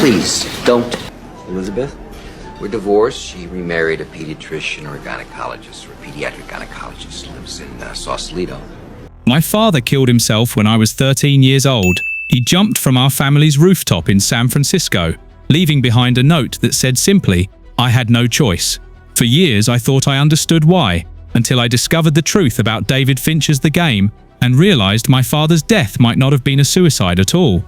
Please, don't. Elizabeth? We're divorced. She remarried a pediatrician or a gynecologist, or a pediatric gynecologist. Lives in Sausalito. My father killed himself when I was 13 years old. He jumped from our family's rooftop in San Francisco, leaving behind a note that said simply, "I had no choice." For years I thought I understood why, until I discovered the truth about David Fincher's The Game and realized my father's death might not have been a suicide at all.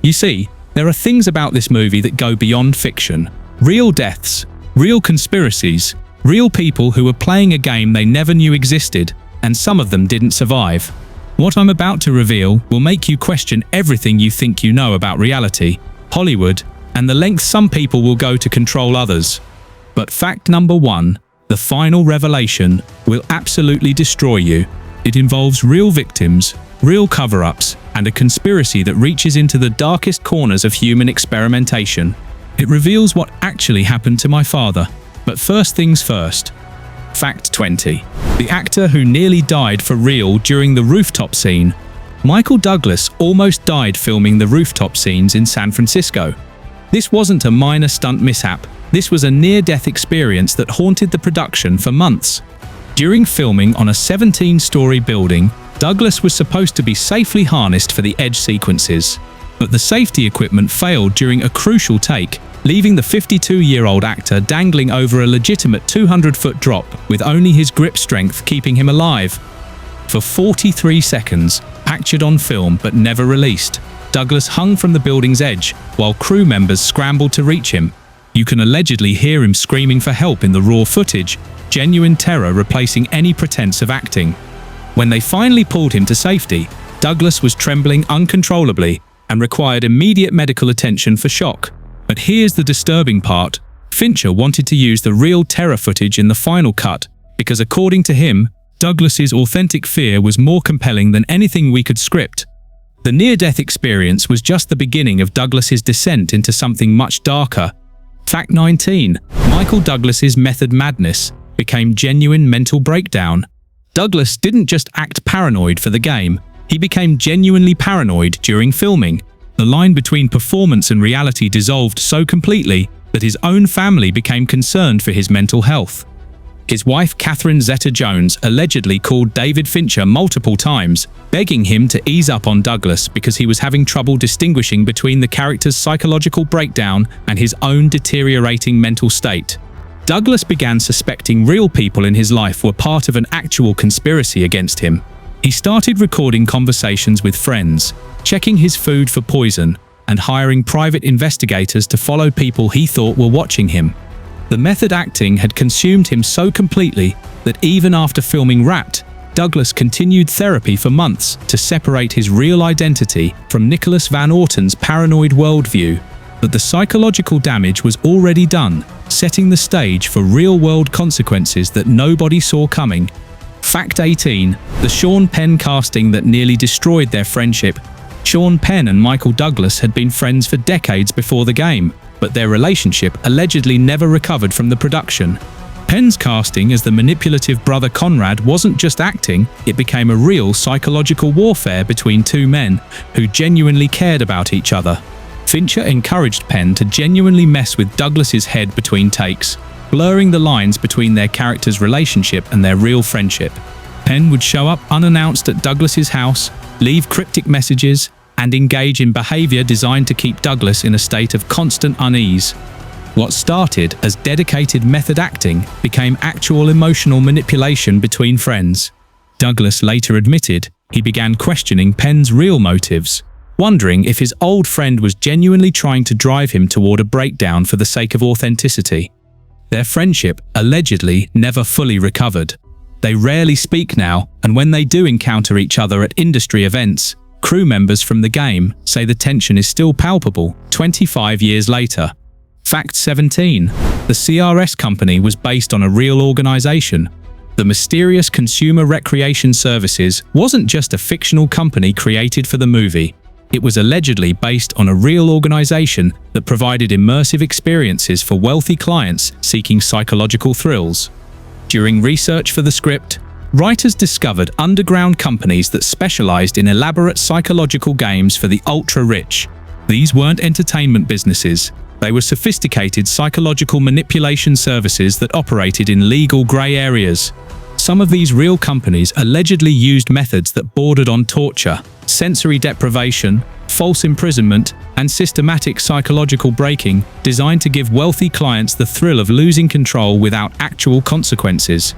You see, there are things about this movie that go beyond fiction. Real deaths, real conspiracies, real people who were playing a game they never knew existed, and some of them didn't survive. What I'm about to reveal will make you question everything you think you know about reality, Hollywood, and the length some people will go to control others. But fact number one, the final revelation, will absolutely destroy you. It involves real victims, real cover-ups, and a conspiracy that reaches into the darkest corners of human experimentation. It reveals what actually happened to my father. But first things first. Fact 20. The actor who nearly died for real during the rooftop scene. Michael Douglas almost died filming the rooftop scenes in San Francisco. This wasn't a minor stunt mishap. This was a near-death experience that haunted the production for months. During filming on a 17-story building, Douglas was supposed to be safely harnessed for the edge sequences. But the safety equipment failed during a crucial take, leaving the 52-year-old actor dangling over a legitimate 200-foot drop with only his grip strength keeping him alive. For 43 seconds, captured on film but never released, Douglas hung from the building's edge while crew members scrambled to reach him. You can allegedly hear him screaming for help in the raw footage, genuine terror replacing any pretense of acting. When they finally pulled him to safety, Douglas was trembling uncontrollably and required immediate medical attention for shock. But here's the disturbing part. Fincher wanted to use the real terror footage in the final cut because, according to him, Douglas's authentic fear was more compelling than anything we could script. The near-death experience was just the beginning of Douglas's descent into something much darker. Fact 19. Michael Douglas's method madness became genuine mental breakdown. Douglas didn't just act paranoid for the game, he became genuinely paranoid during filming. The line between performance and reality dissolved so completely that his own family became concerned for his mental health. His wife Catherine Zeta-Jones allegedly called David Fincher multiple times, begging him to ease up on Douglas because he was having trouble distinguishing between the character's psychological breakdown and his own deteriorating mental state. Douglas began suspecting real people in his life were part of an actual conspiracy against him. He started recording conversations with friends, checking his food for poison, and hiring private investigators to follow people he thought were watching him. The method acting had consumed him so completely that even after filming Wrapped, Douglas continued therapy for months to separate his real identity from Nicholas Van Orton's paranoid worldview. But the psychological damage was already done, setting the stage for real-world consequences that nobody saw coming. Fact 18. The Sean Penn casting that nearly destroyed their friendship. Sean Penn and Michael Douglas had been friends for decades before the game, but their relationship allegedly never recovered from the production. Penn's casting as the manipulative brother Conrad wasn't just acting, it became a real psychological warfare between two men who genuinely cared about each other. Fincher encouraged Penn to genuinely mess with Douglas's head between takes, blurring the lines between their characters' relationship and their real friendship. Penn would show up unannounced at Douglas's house, leave cryptic messages, and engage in behavior designed to keep Douglas in a state of constant unease. What started as dedicated method acting became actual emotional manipulation between friends. Douglas later admitted he began questioning Penn's real motives, wondering if his old friend was genuinely trying to drive him toward a breakdown for the sake of authenticity. Their friendship allegedly never fully recovered. They rarely speak now, and when they do encounter each other at industry events, crew members from the game say the tension is still palpable 25 years later. Fact 17. The CRS company was based on a real organization. The mysterious Consumer Recreation Services wasn't just a fictional company created for the movie. It was allegedly based on a real organization that provided immersive experiences for wealthy clients seeking psychological thrills. During research for the script, writers discovered underground companies that specialized in elaborate psychological games for the ultra-rich. These weren't entertainment businesses. They were sophisticated psychological manipulation services that operated in legal grey areas. Some of these real companies allegedly used methods that bordered on torture, sensory deprivation, false imprisonment, and systematic psychological breaking designed to give wealthy clients the thrill of losing control without actual consequences.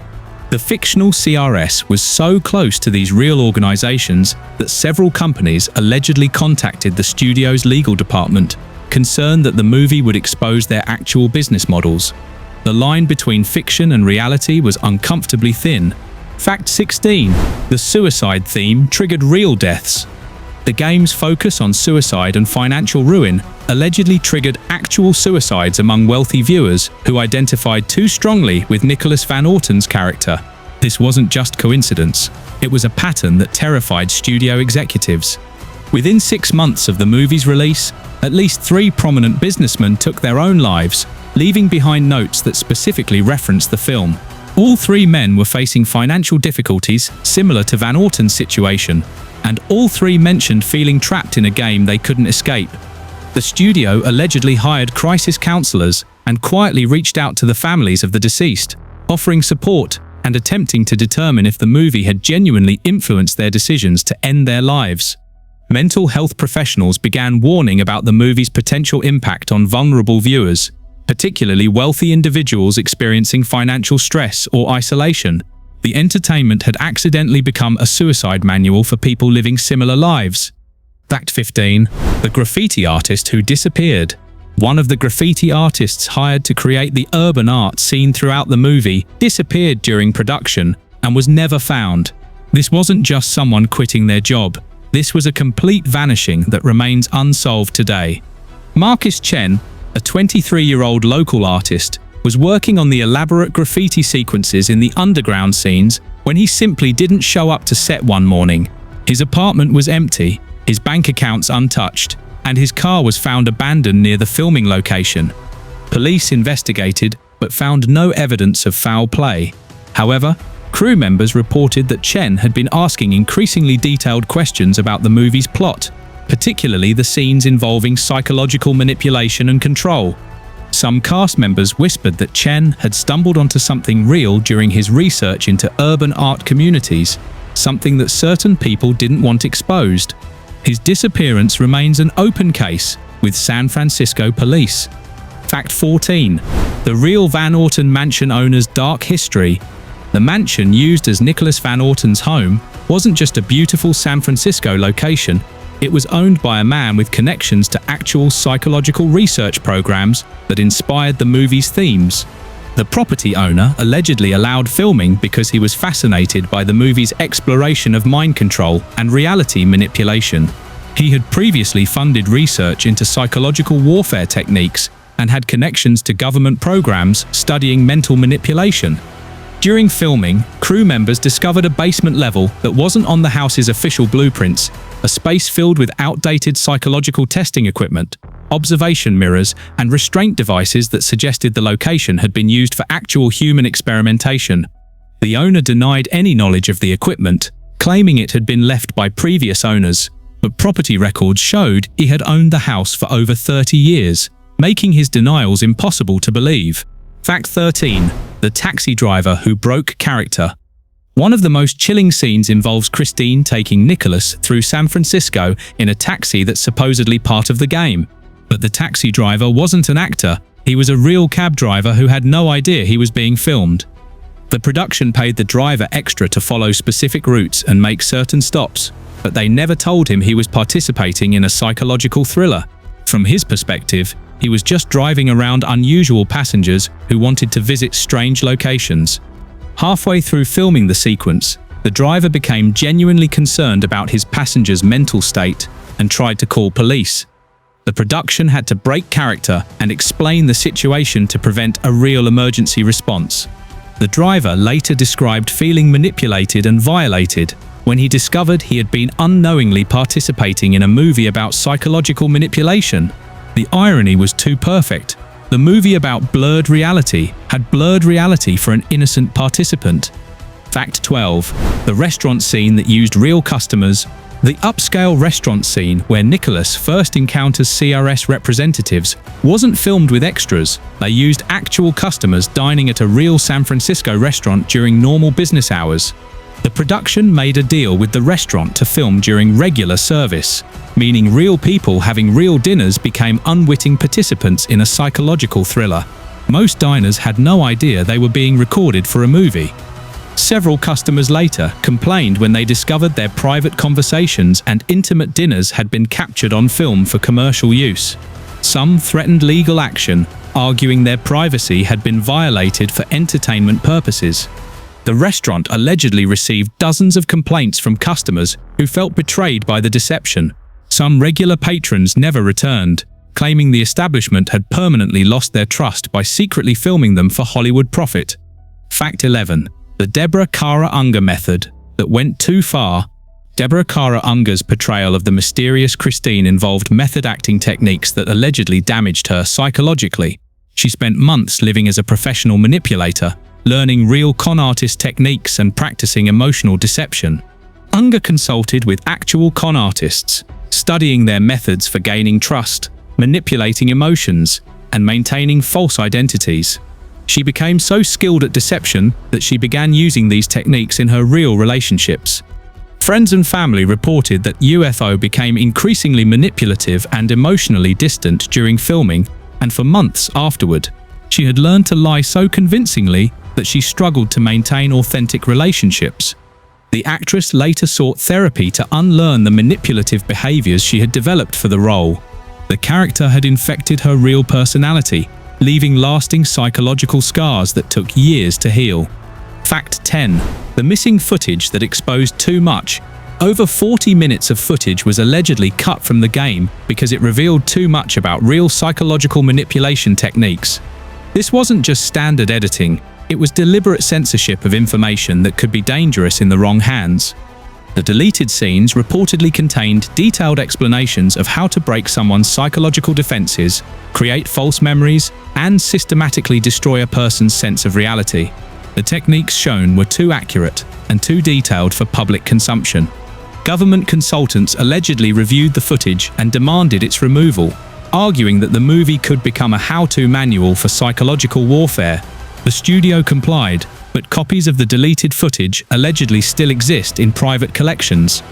The fictional CRS was so close to these real organizations that several companies allegedly contacted the studio's legal department, concerned that the movie would expose their actual business models. The line between fiction and reality was uncomfortably thin. Fact 16. The suicide theme triggered real deaths. The game's focus on suicide and financial ruin allegedly triggered actual suicides among wealthy viewers who identified too strongly with Nicholas Van Orton's character. This wasn't just coincidence. It was a pattern that terrified studio executives. Within 6 months of the movie's release, at least 3 prominent businessmen took their own lives, leaving behind notes that specifically referenced the film. All 3 men were facing financial difficulties similar to Van Orton's situation, and all 3 mentioned feeling trapped in a game they couldn't escape. The studio allegedly hired crisis counselors and quietly reached out to the families of the deceased, offering support and attempting to determine if the movie had genuinely influenced their decisions to end their lives. Mental health professionals began warning about the movie's potential impact on vulnerable viewers, particularly wealthy individuals experiencing financial stress or isolation. The entertainment had accidentally become a suicide manual for people living similar lives. Fact 15. The graffiti artist who disappeared. One of the graffiti artists hired to create the urban art seen throughout the movie disappeared during production and was never found. This wasn't just someone quitting their job. This was a complete vanishing that remains unsolved today. Marcus Chen, a 23-year-old local artist, was working on the elaborate graffiti sequences in the underground scenes when he simply didn't show up to set one morning. His apartment was empty, his bank accounts untouched, and his car was found abandoned near the filming location. Police investigated but found no evidence of foul play. However, crew members reported that Chen had been asking increasingly detailed questions about the movie's plot, particularly the scenes involving psychological manipulation and control. Some cast members whispered that Chen had stumbled onto something real during his research into urban art communities, something that certain people didn't want exposed. His disappearance remains an open case with San Francisco police. Fact 14. The real Van Orton mansion owner's dark history. The mansion used as Nicholas Van Orton's home wasn't just a beautiful San Francisco location. It was owned by a man with connections to actual psychological research programs that inspired the movie's themes. The property owner allegedly allowed filming because he was fascinated by the movie's exploration of mind control and reality manipulation. He had previously funded research into psychological warfare techniques and had connections to government programs studying mental manipulation. During filming, crew members discovered a basement level that wasn't on the house's official blueprints, a space filled with outdated psychological testing equipment, observation mirrors, and restraint devices that suggested the location had been used for actual human experimentation. The owner denied any knowledge of the equipment, claiming it had been left by previous owners, but property records showed he had owned the house for over 30 years, making his denials impossible to believe. Fact 13. The taxi driver who broke character. One of the most chilling scenes involves Christine taking Nicholas through San Francisco in a taxi that's supposedly part of the game. But the taxi driver wasn't an actor, he was a real cab driver who had no idea he was being filmed. The production paid the driver extra to follow specific routes and make certain stops, but they never told him he was participating in a psychological thriller. From his perspective, he was just driving around unusual passengers who wanted to visit strange locations. Halfway through filming the sequence, the driver became genuinely concerned about his passenger's mental state and tried to call police. The production had to break character and explain the situation to prevent a real emergency response. The driver later described feeling manipulated and violated when he discovered he had been unknowingly participating in a movie about psychological manipulation. The irony was too perfect. The movie about blurred reality had blurred reality for an innocent participant. Fact 12. The restaurant scene that used real customers. The upscale restaurant scene where Nicholas first encounters CRS representatives wasn't filmed with extras. They used actual customers dining at a real San Francisco restaurant during normal business hours. The production made a deal with the restaurant to film during regular service, meaning real people having real dinners became unwitting participants in a psychological thriller. Most diners had no idea they were being recorded for a movie. Several customers later complained when they discovered their private conversations and intimate dinners had been captured on film for commercial use. Some threatened legal action, arguing their privacy had been violated for entertainment purposes. The restaurant allegedly received dozens of complaints from customers who felt betrayed by the deception. Some regular patrons never returned, claiming the establishment had permanently lost their trust by secretly filming them for Hollywood profit. Fact 11. The Deborah Kara Unger method that went too far. Deborah Kara Unger's portrayal of the mysterious Christine involved method acting techniques that allegedly damaged her psychologically. She spent months living as a professional manipulator, learning real con artist techniques and practicing emotional deception. Unger consulted with actual con artists, studying their methods for gaining trust, manipulating emotions, and maintaining false identities. She became so skilled at deception that she began using these techniques in her real relationships. Friends and family reported that UFO became increasingly manipulative and emotionally distant during filming, and for months afterward. She had learned to lie so convincingly that she struggled to maintain authentic relationships. The actress later sought therapy to unlearn the manipulative behaviors she had developed for the role. The character had infected her real personality, leaving lasting psychological scars that took years to heal. Fact 10. The missing footage that exposed too much. Over 40 minutes of footage was allegedly cut from the game because it revealed too much about real psychological manipulation techniques. This wasn't just standard editing, it was deliberate censorship of information that could be dangerous in the wrong hands. The deleted scenes reportedly contained detailed explanations of how to break someone's psychological defenses, create false memories, and systematically destroy a person's sense of reality. The techniques shown were too accurate and too detailed for public consumption. Government consultants allegedly reviewed the footage and demanded its removal, arguing that the movie could become a how-to manual for psychological warfare. The studio complied, but copies of the deleted footage allegedly still exist in private collections.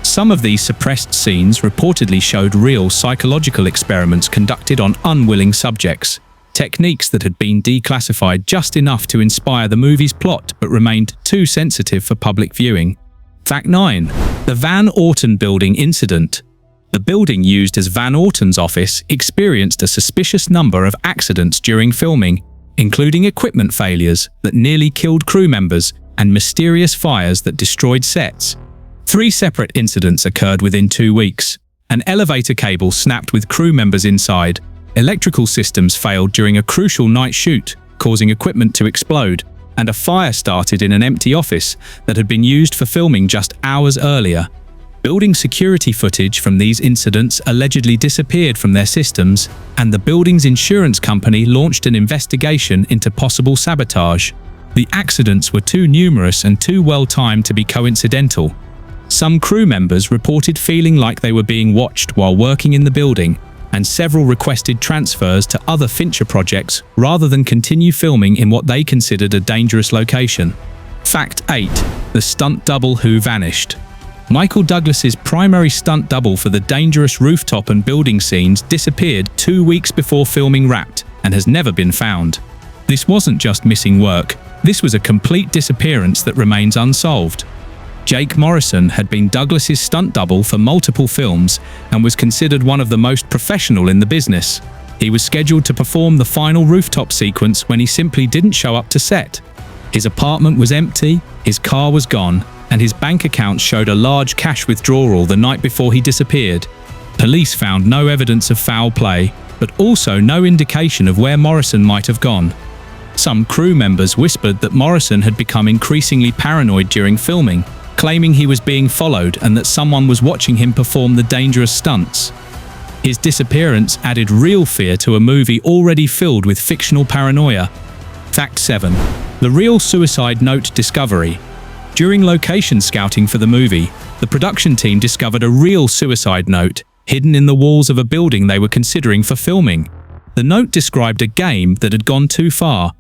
Some of these suppressed scenes reportedly showed real psychological experiments conducted on unwilling subjects, techniques that had been declassified just enough to inspire the movie's plot but remained too sensitive for public viewing. Fact 9. The Van Orton Building Incident. The building used as Van Orton's office experienced a suspicious number of accidents during filming, including equipment failures that nearly killed crew members and mysterious fires that destroyed sets. 3 separate incidents occurred within 2 weeks. An elevator cable snapped with crew members inside. Electrical systems failed during a crucial night shoot, causing equipment to explode, and a fire started in an empty office that had been used for filming just hours earlier. Building security footage from these incidents allegedly disappeared from their systems, and the building's insurance company launched an investigation into possible sabotage. The accidents were too numerous and too well-timed to be coincidental. Some crew members reported feeling like they were being watched while working in the building, and several requested transfers to other Fincher projects rather than continue filming in what they considered a dangerous location. Fact 8. The stunt double who vanished. Michael Douglas's primary stunt double for the dangerous rooftop and building scenes disappeared 2 weeks before filming wrapped and has never been found. This wasn't just missing work, this was a complete disappearance that remains unsolved. Jake Morrison had been Douglas's stunt double for multiple films and was considered one of the most professional in the business. He was scheduled to perform the final rooftop sequence when he simply didn't show up to set. His apartment was empty, his car was gone, and his bank account showed a large cash withdrawal the night before he disappeared. Police found no evidence of foul play, but also no indication of where Morrison might have gone. Some crew members whispered that Morrison had become increasingly paranoid during filming, claiming he was being followed and that someone was watching him perform the dangerous stunts. His disappearance added real fear to a movie already filled with fictional paranoia. Fact 7. The real suicide note discovery. During location scouting for the movie, the production team discovered a real suicide note hidden in the walls of a building they were considering for filming. The note described a game that had gone too far.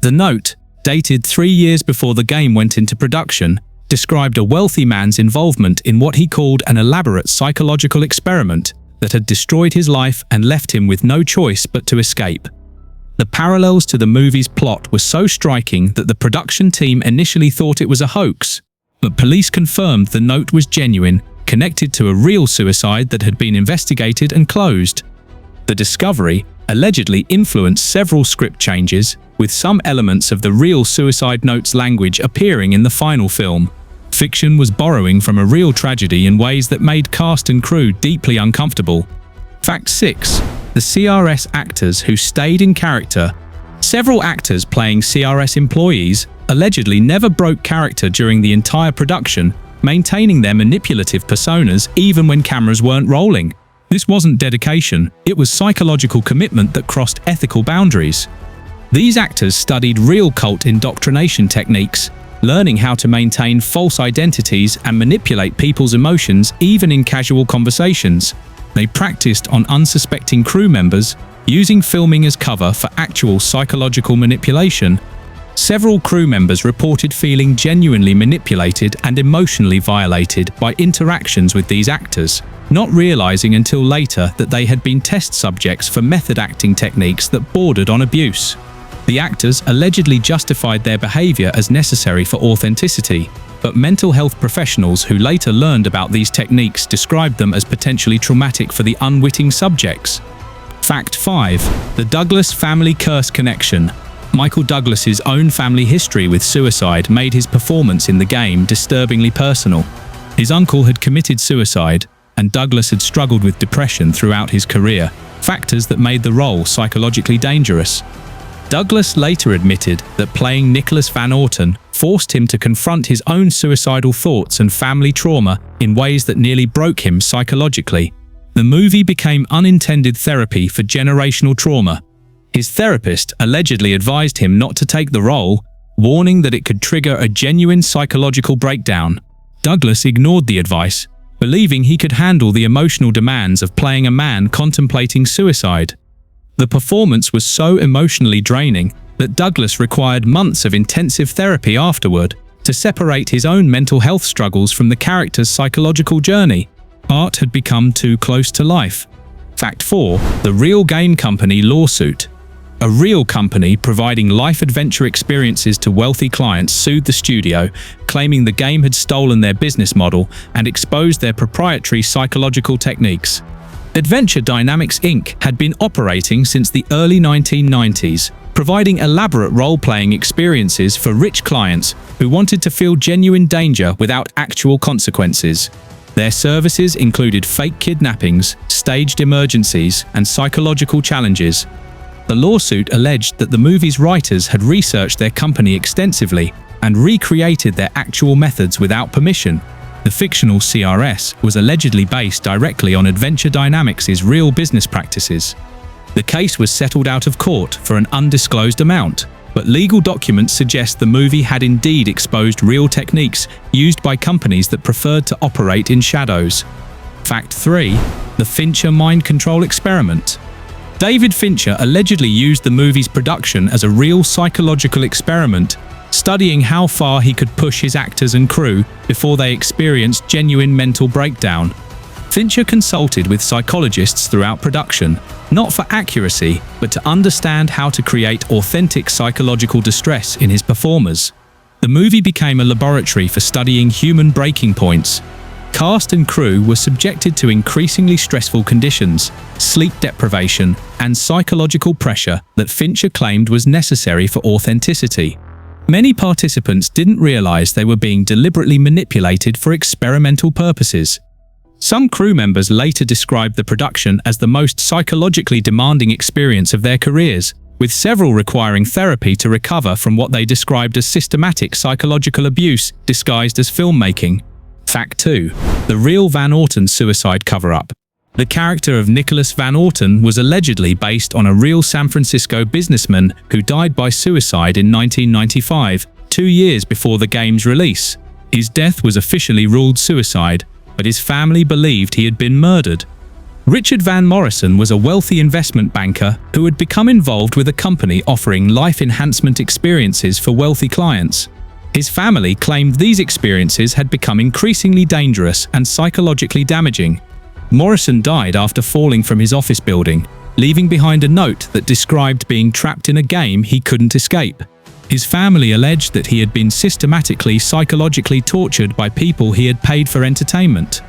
The note, dated 3 years before the game went into production, described a wealthy man's involvement in what he called an elaborate psychological experiment that had destroyed his life and left him with no choice but to escape. The parallels to the movie's plot were so striking that the production team initially thought it was a hoax, but police confirmed the note was genuine, connected to a real suicide that had been investigated and closed. The discovery allegedly influenced several script changes, with some elements of the real suicide note's language appearing in the final film. Fiction was borrowing from a real tragedy in ways that made cast and crew deeply uncomfortable. Fact 6. The CRS actors who stayed in character. Several actors playing CRS employees allegedly never broke character during the entire production, maintaining their manipulative personas even when cameras weren't rolling. This wasn't dedication, it was psychological commitment that crossed ethical boundaries. These actors studied real cult indoctrination techniques, learning how to maintain false identities and manipulate people's emotions even in casual conversations. They practiced on unsuspecting crew members, using filming as cover for actual psychological manipulation. Several crew members reported feeling genuinely manipulated and emotionally violated by interactions with these actors, not realizing until later that they had been test subjects for method acting techniques that bordered on abuse. The actors allegedly justified their behavior as necessary for authenticity, but mental health professionals who later learned about these techniques described them as potentially traumatic for the unwitting subjects. Fact 5. The Douglas family curse connection. Michael Douglas's own family history with suicide made his performance in the game disturbingly personal. His uncle had committed suicide, and Douglas had struggled with depression throughout his career, factors that made the role psychologically dangerous. Douglas later admitted that playing Nicholas Van Orton forced him to confront his own suicidal thoughts and family trauma in ways that nearly broke him psychologically. The movie became unintended therapy for generational trauma. His therapist allegedly advised him not to take the role, warning that it could trigger a genuine psychological breakdown. Douglas ignored the advice, believing he could handle the emotional demands of playing a man contemplating suicide. The performance was so emotionally draining that Douglas required months of intensive therapy afterward to separate his own mental health struggles from the character's psychological journey. Art had become too close to life. Fact 4. The Real Game Company lawsuit. A real company providing life adventure experiences to wealthy clients sued the studio, claiming the game had stolen their business model and exposed their proprietary psychological techniques. Adventure Dynamics Inc. had been operating since the early 1990s, providing elaborate role-playing experiences for rich clients who wanted to feel genuine danger without actual consequences. Their services included fake kidnappings, staged emergencies, and psychological challenges. The lawsuit alleged that the movie's writers had researched their company extensively and recreated their actual methods without permission. The fictional CRS was allegedly based directly on Adventure Dynamics' real business practices. The case was settled out of court for an undisclosed amount, but legal documents suggest the movie had indeed exposed real techniques used by companies that preferred to operate in shadows. Fact 3. The Fincher mind control experiment. David Fincher allegedly used the movie's production as a real psychological experiment, studying how far he could push his actors and crew before they experienced genuine mental breakdown. Fincher consulted with psychologists throughout production, not for accuracy, but to understand how to create authentic psychological distress in his performers. The movie became a laboratory for studying human breaking points. Cast and crew were subjected to increasingly stressful conditions, sleep deprivation, and psychological pressure that Fincher claimed was necessary for authenticity. Many participants didn't realize they were being deliberately manipulated for experimental purposes. Some crew members later described the production as the most psychologically demanding experience of their careers, with several requiring therapy to recover from what they described as systematic psychological abuse disguised as filmmaking. Fact 2. The real Van Orton suicide cover-up. The character of Nicholas Van Orton was allegedly based on a real San Francisco businessman who died by suicide in 1995, 2 years before the game's release. His death was officially ruled suicide, but his family believed he had been murdered. Richard Van Morrison was a wealthy investment banker who had become involved with a company offering life enhancement experiences for wealthy clients. His family claimed these experiences had become increasingly dangerous and psychologically damaging. Morrison died after falling from his office building, leaving behind a note that described being trapped in a game he couldn't escape. His family alleged that he had been systematically psychologically tortured by people he had paid for entertainment.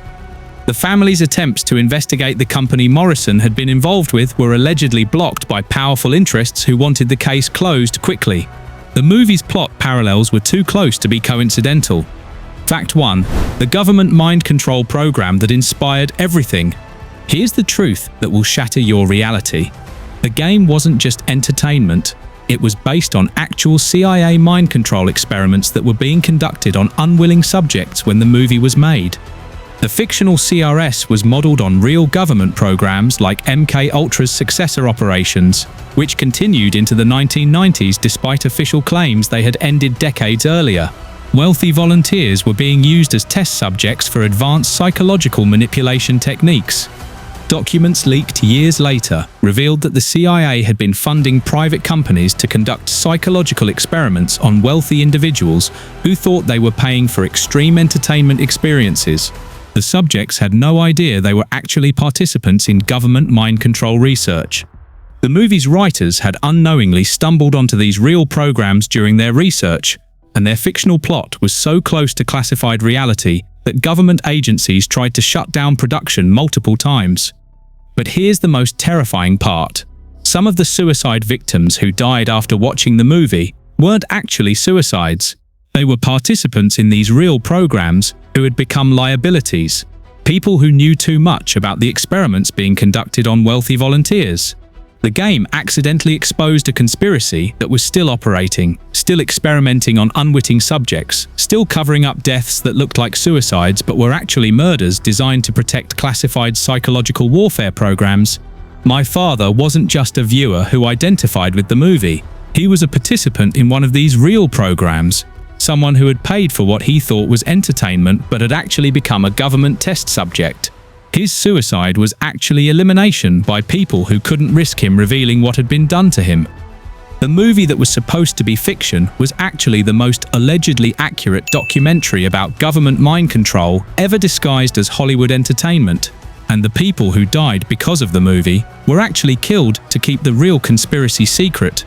The family's attempts to investigate the company Morrison had been involved with were allegedly blocked by powerful interests who wanted the case closed quickly. The movie's plot parallels were too close to be coincidental. Fact 1. The government mind control program that inspired everything. Here's the truth that will shatter your reality. The game wasn't just entertainment. It was based on actual CIA mind control experiments that were being conducted on unwilling subjects when the movie was made. The fictional CRS was modeled on real government programs like MK Ultra's successor operations, which continued into the 1990s despite official claims they had ended decades earlier. Wealthy volunteers were being used as test subjects for advanced psychological manipulation techniques. Documents leaked years later revealed that the CIA had been funding private companies to conduct psychological experiments on wealthy individuals who thought they were paying for extreme entertainment experiences. The subjects had no idea they were actually participants in government mind control research. The movie's writers had unknowingly stumbled onto these real programs during their research, and their fictional plot was so close to classified reality that government agencies tried to shut down production multiple times. But here's the most terrifying part. Some of the suicide victims who died after watching the movie weren't actually suicides. They were participants in these real programs who had become liabilities, people who knew too much about the experiments being conducted on wealthy volunteers. The game accidentally exposed a conspiracy that was still operating, still experimenting on unwitting subjects, still covering up deaths that looked like suicides but were actually murders designed to protect classified psychological warfare programs. My father wasn't just a viewer who identified with the movie. He was a participant in one of these real programs, someone who had paid for what he thought was entertainment but had actually become a government test subject. His suicide was actually elimination by people who couldn't risk him revealing what had been done to him. The movie that was supposed to be fiction was actually the most allegedly accurate documentary about government mind control ever disguised as Hollywood entertainment, and the people who died because of the movie were actually killed to keep the real conspiracy secret.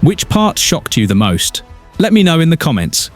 Which part shocked you the most? Let me know in the comments.